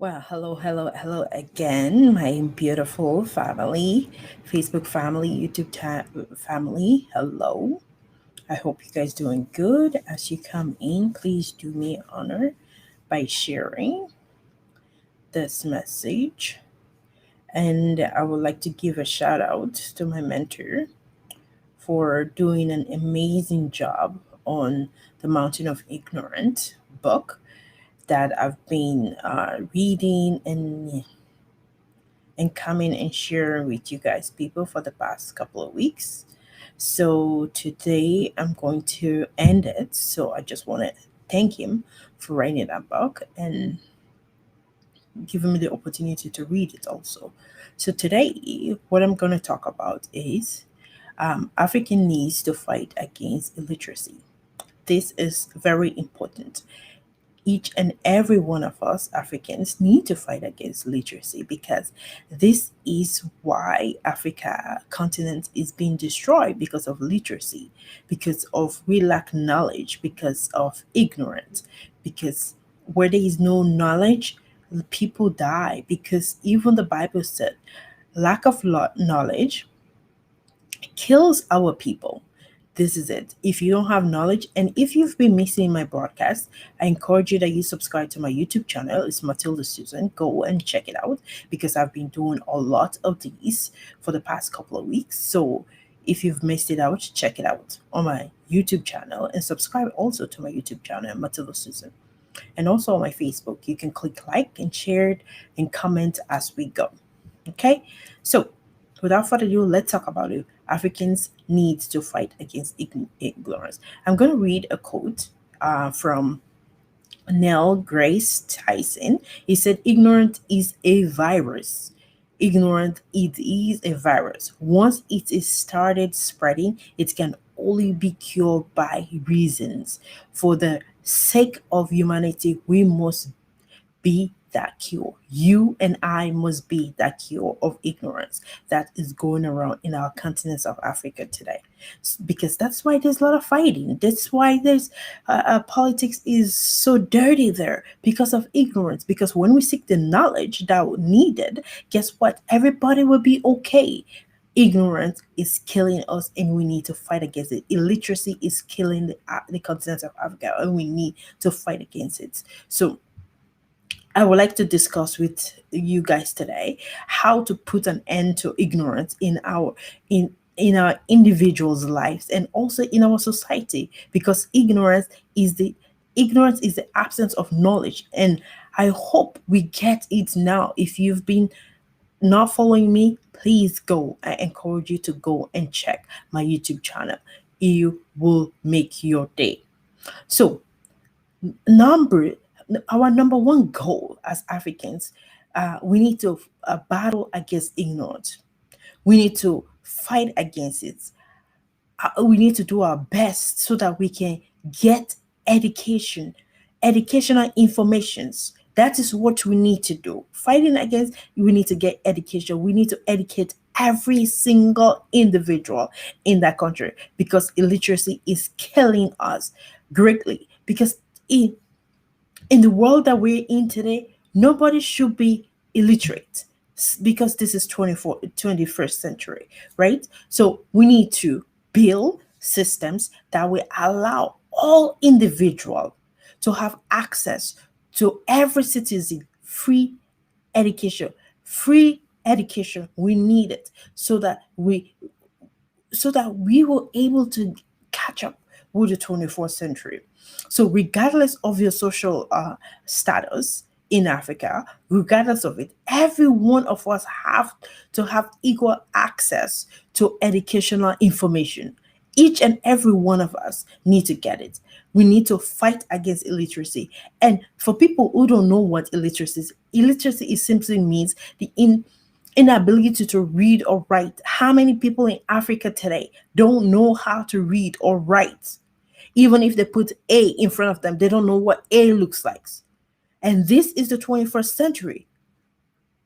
Well, hello, hello, hello again, my beautiful family, Facebook family, family. Hello. I hope you guys doing good. As you come in, please do me honor by sharing this message. And I would like to give a shout out to my mentor for doing an amazing job on the Mountain of Ignorance book that I've been reading and coming and sharing with you guys people for the past couple of weeks. So today I'm going to end it. So I just want to thank him for writing that book and giving me the opportunity to read it also. So today what I'm going to talk about is African needs to fight against illiteracy. This is very important. Each and every one of us Africans need to fight against literacy because this is why Africa continent is being destroyed because of literacy, because of we lack knowledge, because of ignorance, because where there is no knowledge, people die because even the Bible said lack of knowledge kills our people. This is it. If you don't have knowledge, and if you've been missing my broadcast, I encourage you that you subscribe to my YouTube channel. It's Matilda Susan. Go and check it out because I've been doing a lot of these for the past couple of weeks. So if you've missed it out, check it out on my YouTube channel and subscribe also to my YouTube channel, Matilda Susan. And also on my Facebook, you can click like and share it and comment as we go. Okay, so without further ado, let's talk about it. Africans need to fight against ignorance. I'm going to read a quote from Neil Grace Tyson. He said, "Ignorance is a virus. Ignorant, it is a virus. Once it is started spreading, it can only be cured by reasons. For the sake of humanity, we must be that cure. You and I must be that cure of ignorance that is going around in our continent of Africa today. Because that's why there's a lot of fighting. That's why there's politics is so dirty there because of ignorance. Because when we seek the knowledge that we needed, guess what? Everybody will be okay. Ignorance is killing us and we need to fight against it. Illiteracy is killing the continent of Africa and we need to fight against it. So I would like to discuss with you guys today how to put an end to ignorance in our individuals' lives and also in our society because ignorance is the absence of knowledge, and I hope we get it now. If you've been not following me, please go. I encourage you to go and check my YouTube channel. You will make your day. So number our number one goal as Africans, we need to battle against ignorance. We need to fight against it. We need to do our best so that we can get education, educational informations. That is what we need to do. Fighting against, we need to get education. We need to educate every single individual in that country because illiteracy is killing us greatly. Because in the world that we're in today, nobody should be illiterate because this is 21st century, right? So we need to build systems that will allow all individual to have access to every citizen education free education. We need it so that we were able to catch up with the 24th century. So, regardless of your social status in Africa, regardless of it, every one of us have to have equal access to educational information. Each and every one of us need to get it. We need to fight against illiteracy. And for people who don't know what illiteracy is simply means the inability to read or write. How many people in Africa today don't know how to read or write? Even if they put A in front of them, they don't know what A looks like. And this is the 21st century.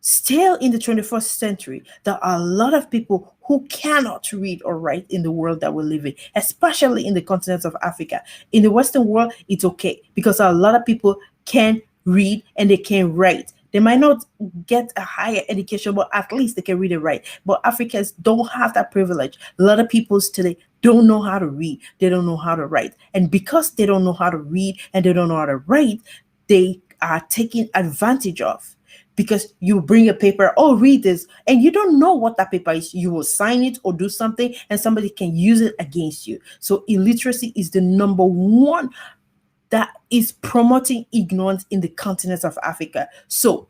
Still in the 21st century, there are a lot of people who cannot read or write in the world that we live in, especially in the continent of Africa. In the Western world, it's okay because a lot of people can read and they can write. They might not get a higher education, but at least they can read and write. But Africans don't have that privilege. A lot of people today don't know how to read. They don't know how to write. And because they don't know how to read and they don't know how to write, they are taken advantage of. Because you bring a paper, oh, read this, and you don't know what that paper is. You will sign it or do something, and somebody can use it against you. So illiteracy is the number one that is promoting ignorance in the continent of Africa. So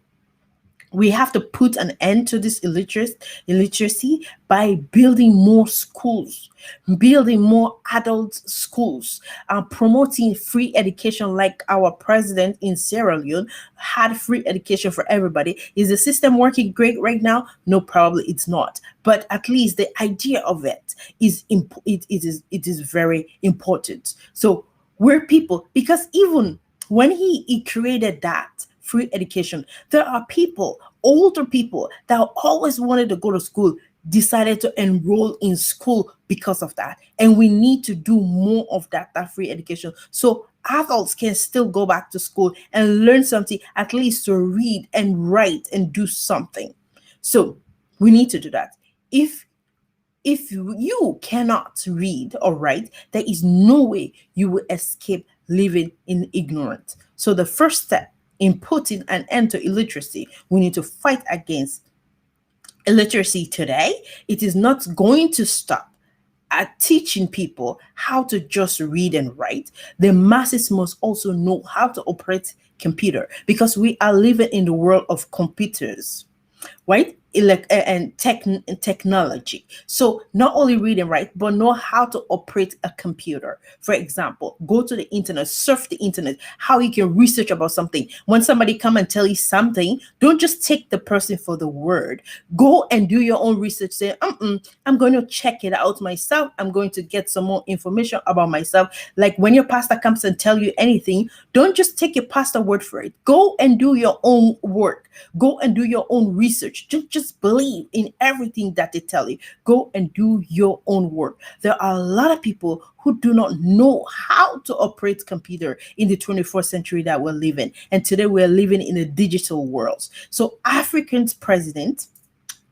we have to put an end to this illiteracy by building more schools, building more adult schools, and promoting free education like our president in Sierra Leone had free education for everybody. Is the system working great right now? No, probably it's not. But at least the idea of it is it is very important. So we're people, because even when he created that free education, there are people, older people, that always wanted to go to school, decided to enroll in school because of that. And we need to do more of that free education. So adults can still go back to school and learn something, at least to read and write and do something. So we need to do that. If you cannot read or write, there is no way you will escape living in ignorance. So the first step in putting an end to illiteracy, we need to fight against illiteracy today. It is not going to stop at teaching people how to just read and write. The masses must also know how to operate computer, because we are living in the world of computers, right? And technology. So not only read and write, but know how to operate a computer. For example, go to the internet, surf the internet, how you can research about something. When somebody come and tell you something, don't just take the person for the word. Go and do your own research. Say, I'm going to check it out myself. I'm going to get some more information about myself. Like when your pastor comes and tell you anything, don't just take your pastor word for it. Go and do your own work. Go and do your own research. Just believe in everything that they tell you. Go and do your own work. There are a lot of people who do not know how to operate computer in the 21st century that we're living. And today we're living in a digital world. So Africans president,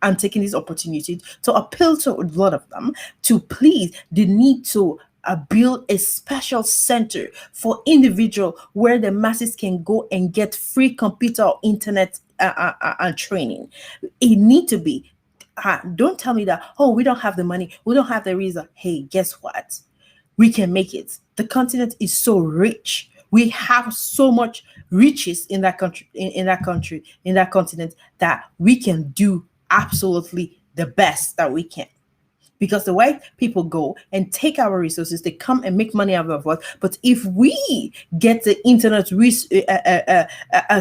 I'm taking this opportunity to appeal to a lot of them to please, they need to build a special center for individual where the masses can go and get free computer or internet and training. It need to be. Don't tell me that, oh, we don't have the money, we don't have the reason. Hey, guess what? We can make it. The continent is so rich. We have so much riches in that country, in that continent, that we can do absolutely the best that we can. Because the white people go and take our resources, they come and make money out of us. But if we get the internet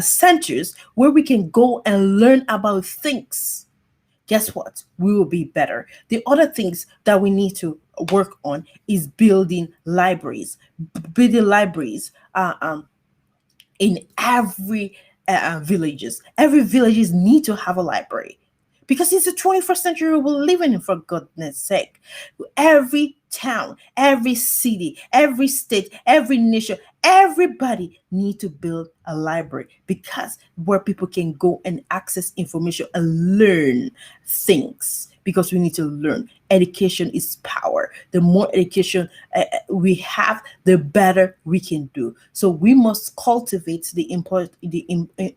centers where we can go and learn about things, guess what? We will be better. The other things that we need to work on is building libraries. Building libraries in every villages. Every villages need to have a library. Because it's the 21st century we're living in, for goodness sake. Every town, every city, every state, every nation, everybody need to build a library, because where people can go and access information and learn things. Because we need to learn. Education is power. The more education we have, the better we can do. So we must cultivate the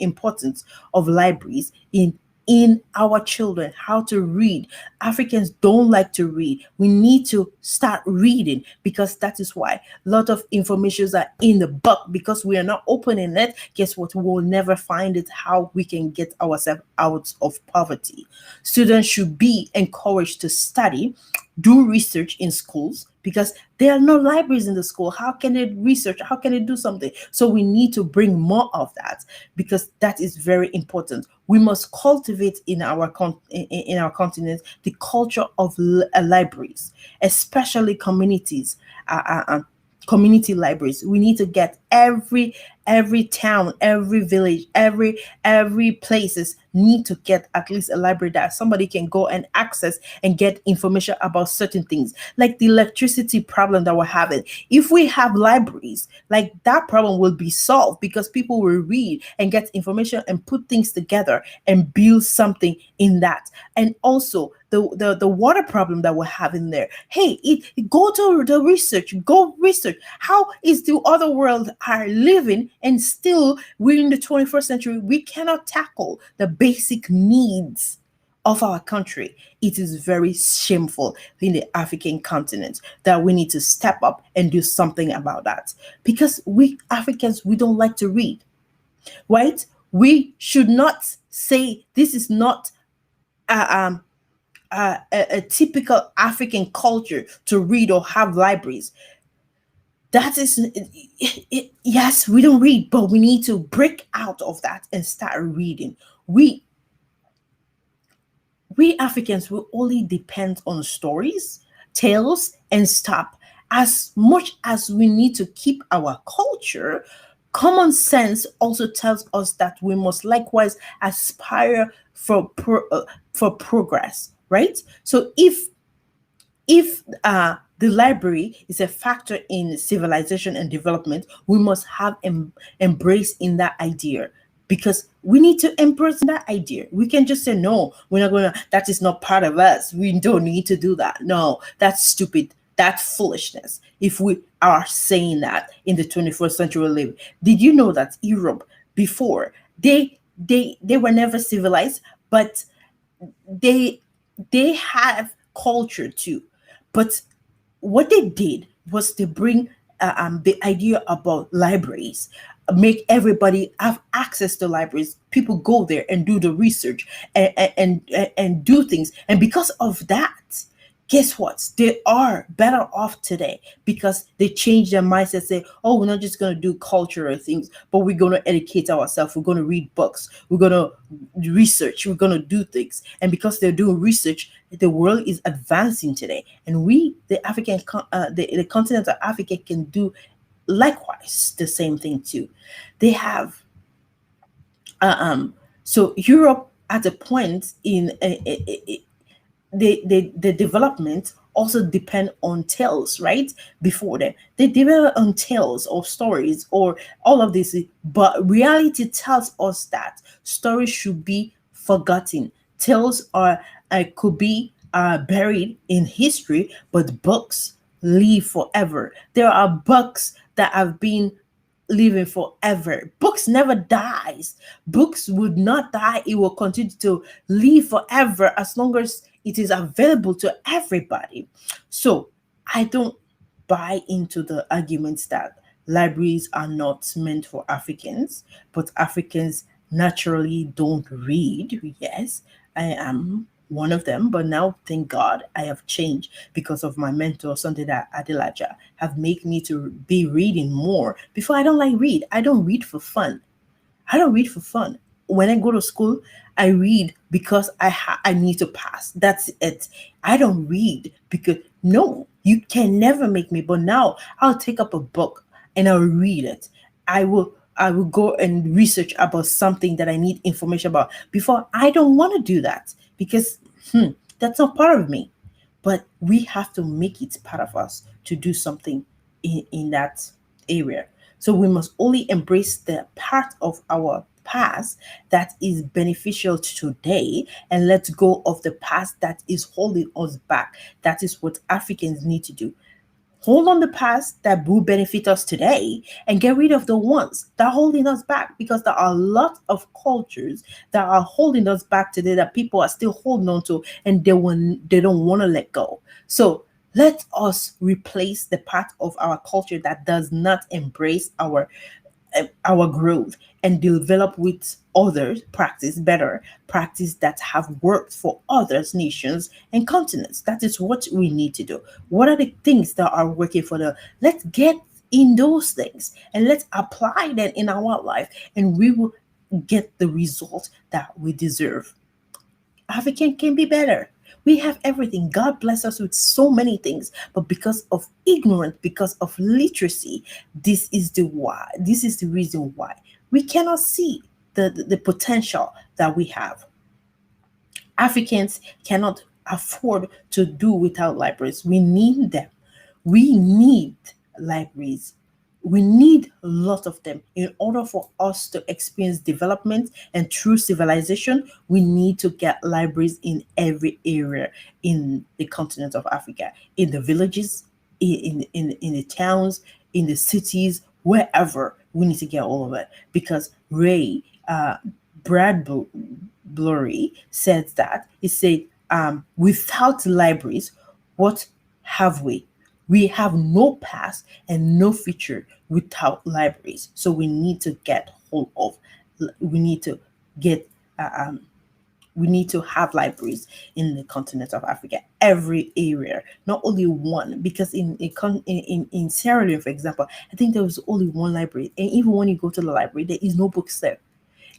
importance of libraries in our children, how to read. Africans don't like to read. We need to start reading, because that is why a lot of informations are in the book, because we are not opening it. Guess what? We will never find it, how we can get ourselves out of poverty. Students should be encouraged to study, do research in schools, because there are no libraries in the school. How can they research? How can they do something? So we need to bring more of that, because that is very important. We must cultivate in our continent the culture of libraries, especially communities, community libraries. We need to get every town, every village, every places need to get at least a library that somebody can go and access and get information about certain things, like the electricity problem that we're having. If we have libraries, like, that problem will be solved because people will read and get information and put things together and build something in that. And also the water problem that we're having there. Hey, go to the research, go research how is the other world are living, and still we're in the 21st century. We cannot tackle the basic needs of our country. It is very shameful in the African continent that we need to step up and do something about that, because we Africans, we don't like to read, right? We should not say this is not a typical African culture to read or have libraries. That is, yes, we don't read, but we need to break out of that and start reading. We we Africans will only depend on stories, tales, and stuff. As much as we need to keep our culture, common sense also tells us that we must likewise aspire for progress, right? So if the library is a factor in civilization and development, we must have embrace in that idea, because we need to embrace that idea. We can just say no, we're not gonna. That is not part of us. We don't need to do that. No, that's stupid. That's foolishness. If we are saying that in the 21st century we live, did you know that Europe before they were never civilized, but they they have culture too. But what they did was to bring the idea about libraries, make everybody have access to libraries. People go there and do the research and do things, and because of that, guess what? They are better off today because they changed their mindset. Say, oh, we're not just going to do cultural things, but we're going to educate ourselves. We're going to read books. We're going to research. We're going to do things. And because they're doing research, the world is advancing today. And we, the the continent of Africa, can do likewise the same thing too. They have so Europe at a point in the development also depend on tales, right? Before that, they develop on tales or stories or all of this, but reality tells us that stories should be forgotten. Tales are could be buried in history, but books live forever. There are books that have been living forever. Books never dies. Books would not die. It will continue to live forever as long as it is available to everybody. So I don't buy into the arguments that libraries are not meant for Africans, but Africans naturally don't read. Yes, I am one of them, but now thank God I have changed because of my mentor, something that Adelaja have made me to be reading more. Before, I don't like read. I don't read for fun. I don't read for fun. When I go to school, I read because I need to pass. That's it. I don't read because no, you can never make me. But now I'll take up a book and I'll read it. I will go and research about something that I need information about. Before, I don't want to do that because that's not part of me. But we have to make it part of us to do something in that area. So we must only embrace the part of our past that is beneficial to today and let go of the past that is holding us back. That is what Africans need to do. Hold on the past that will benefit us today and get rid of the ones that are holding us back, because there are a lot of cultures that are holding us back today that people are still holding on to, and they don't want to let go. So let us replace the part of our culture that does not embrace our growth and develop with others practice that have worked for others, nations and continents. That is what we need to do. What are the things that are working for the let's get in those things and let's apply them in our life, and we will get the result that we deserve. African can be better. We have everything. God bless us with so many things, but because of ignorance, because of literacy, this is the why. This is the reason why we cannot see the potential that we have. Africans cannot afford to do without libraries. We need them. We need libraries. We need a lot of them in order for us to experience development and true civilization. We need to get libraries in every area in the continent of Africa, in the villages, in the towns, in the cities, wherever. We need to get all of it because Ray Bradbury said that. He said, without libraries, what have we? We have no past and no future without libraries. So we need to get hold of. We need to get. We need to have libraries in the continent of Africa, every area, not only one. Because in Sierra Leone, for example, I think there was only one library, and even when you go to the library, there is no books there.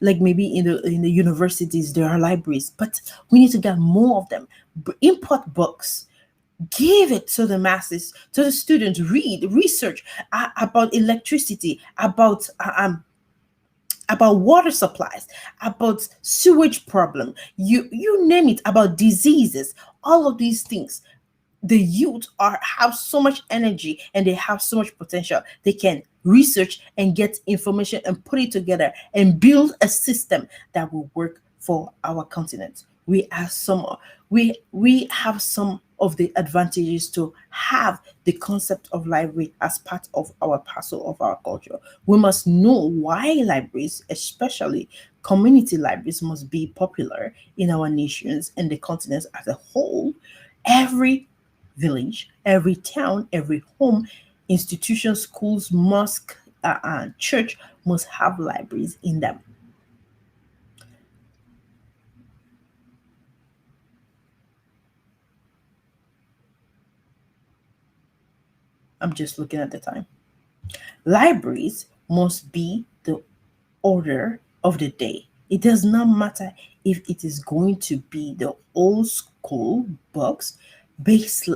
Like maybe in the universities there are libraries, but we need to get more of them. Import books, give it to the masses, to the students. Read, research about electricity, about water supplies, about sewage problem, you name it, about diseases, all of these things. The youth are have so much energy and they have so much potential. They can research and get information and put it together and build a system that will work for our continent. We have some of the advantages to have the concept of library as part of our parcel of our culture. We must know why libraries, especially community libraries, must be popular in our nations and the continent as a whole. Every village, every town, every home, institution, schools, mosque, church must have libraries in them. I'm just looking at the time. Libraries must be the order of the day. It does not matter if it is going to be the old school books based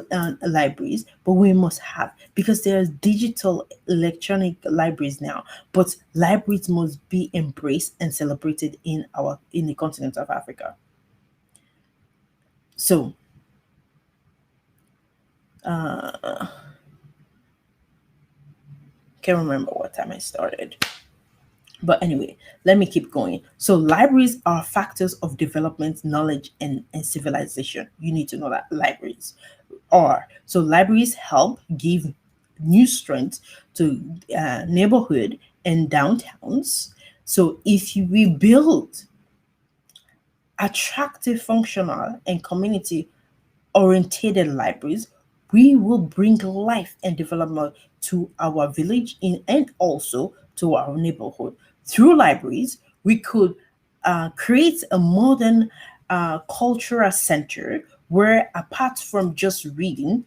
libraries, but we must have, because there are digital electronic libraries now, but libraries must be embraced and celebrated in the continent of Africa. So can't remember what time I started. But anyway, let me keep going. So, libraries are factors of development, knowledge, and civilization. You need to know that libraries are. So, libraries help give new strength to neighborhood and downtowns. So, if we build attractive, functional, and community orientated libraries, we will bring life and development to our village and also to our neighborhood. Through libraries, we could create a modern cultural center where, apart from just reading,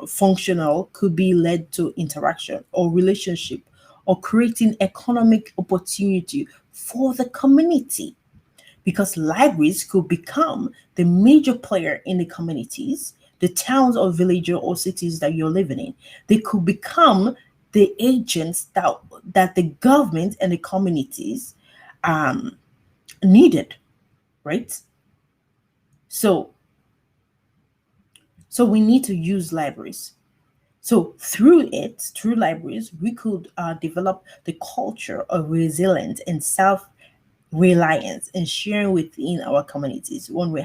functional could be led to interaction or relationship or creating economic opportunity for the community, because libraries could become the major player in the communities, the towns or villages or cities that you're living in. They could become the agents that the government and the communities um, needed, right? So, so we need to use libraries. So through libraries, we could develop the culture of resilience and self reliance and sharing within our communities. When we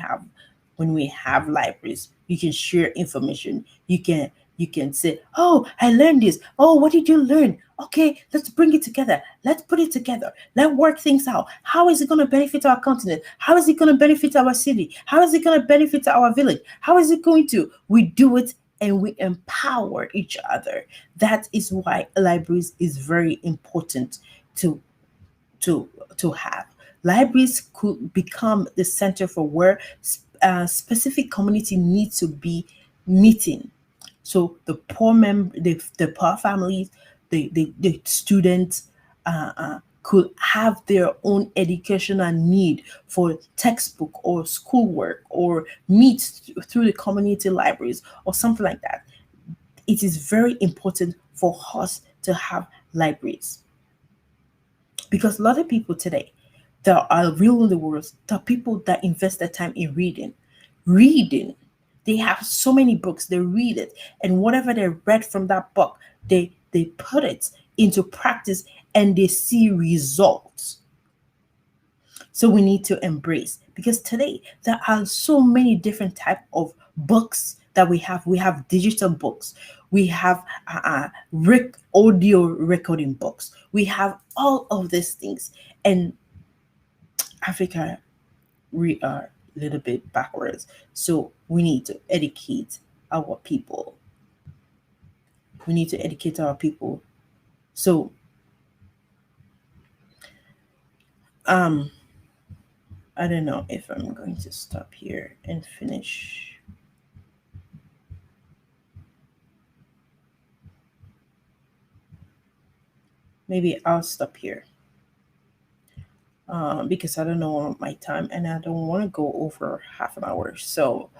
have libraries, you can share information. You can say, oh, I learned this. Oh, what did you learn? Okay, let's bring it together. Let's put it together. Let's work things out. How is it going to benefit our continent? How is it going to benefit our city? How is it going to benefit our village? How is it going to? We do it and we empower each other. That is why libraries is very important to to to have. Libraries could become the center for where specific community needs to be meeting. So the poor families, the students could have their own educational need for textbook or schoolwork or meet through the community libraries or something like that, it is very important for us to have libraries. Because a lot of people today that are real in the world, the people that invest their time in reading, they have so many books, they read it, and whatever they read from that book, they put it into practice and they see results. So we need to embrace, because today there are so many different type of books that we have digital books, we have audio recording books, we have all of these things. And Africa, we are a little bit backwards, so we need to educate our people. We need to educate our people. So um I don't know if I'm going to stop here and finish. Maybe I'll stop here, because I don't know my time and I don't want to go over half an hour. So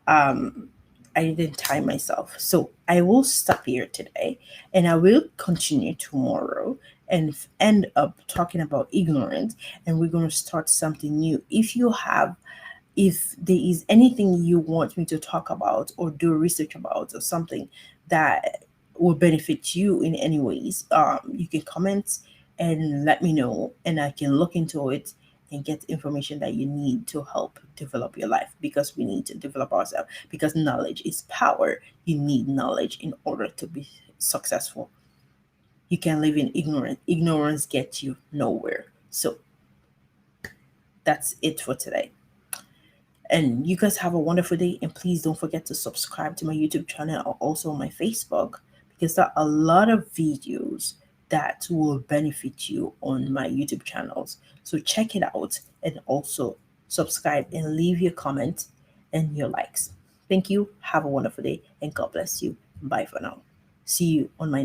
um, I didn't time myself. So I will stop here today and I will continue tomorrow and end up talking about ignorance. And we're going to start something new. If there is anything you want me to talk about or do research about or something that will benefit you in any ways, you can comment and let me know, and I can look into it and get information that you need to help develop your life, because we need to develop ourselves, because knowledge is power. You need knowledge in order to be successful. You can live in ignorance. Ignorance gets you nowhere. So that's it for today. And you guys have a wonderful day. And please don't forget to subscribe to my YouTube channel or also my Facebook, because there are a lot of videos that will benefit you on my YouTube channels. So check it out and also subscribe and leave your comment and your likes. Thank you. Have a wonderful day and God bless you. Bye for now. See you on my next